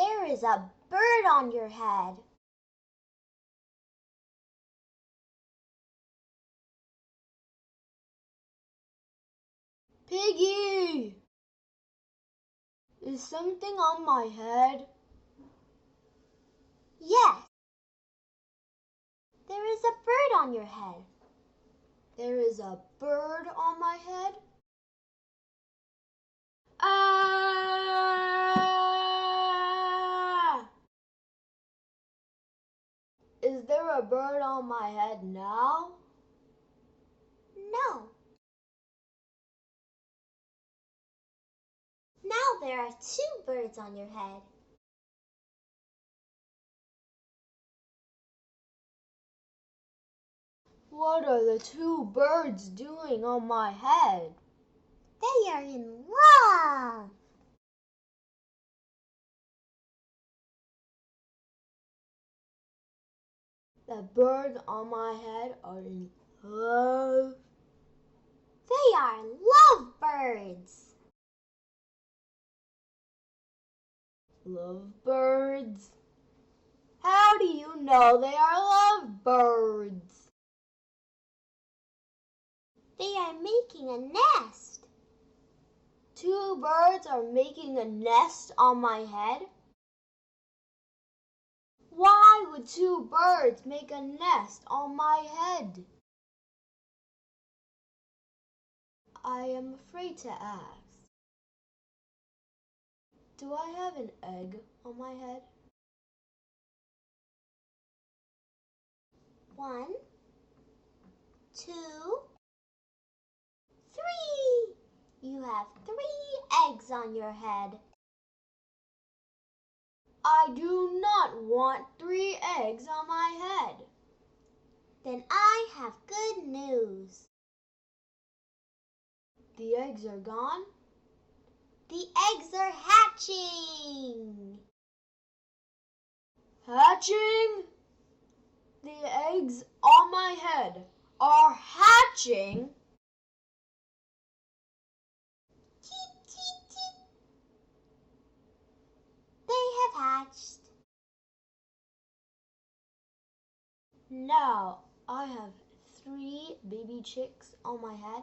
There is a bird on your head. Piggie! Is something on my head? Yes. There is a bird on your head. There is a bird on my head? Ah! Is there a bird on my head now? No. Now there are 2 birds on your head. What are the 2 birds doing on my head? They are in love. The birds on my head are in love. They are lovebirds. Lovebirds? How do you know they are lovebirds? They are making a nest. 2 birds are making a nest on my head? Why would 2 birds make a nest on my head? I am afraid to ask. Do I have an egg on my head? 1, 2, 3. You have 3 eggs on your head. I do not want 3 eggs on my head. Then I have good news. The eggs are gone? The eggs are hatching. Hatching? The eggs on my head are hatching? Cheep, cheep, cheep. They have hatched. Now I have 3 baby chicks on my head.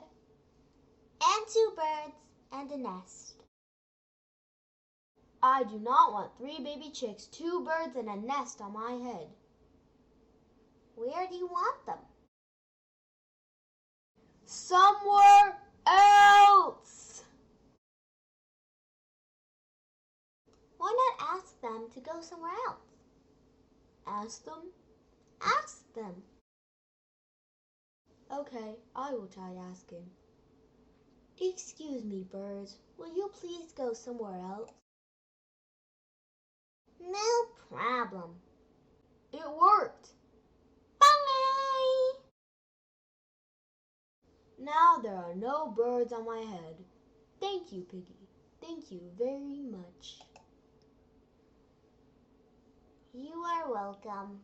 And 2 birds and a nest. I do not want 3 baby chicks, 2 birds, and a nest on my head. Where do you want them? Somewhere else! Why not ask them to go somewhere else? Ask them? Ask them. Okay, I will try asking. Excuse me, birds. Will you please go somewhere else? No problem. It worked. Bye! Now there are no birds on my head. Thank you, Piggie. Thank you very much. You are welcome.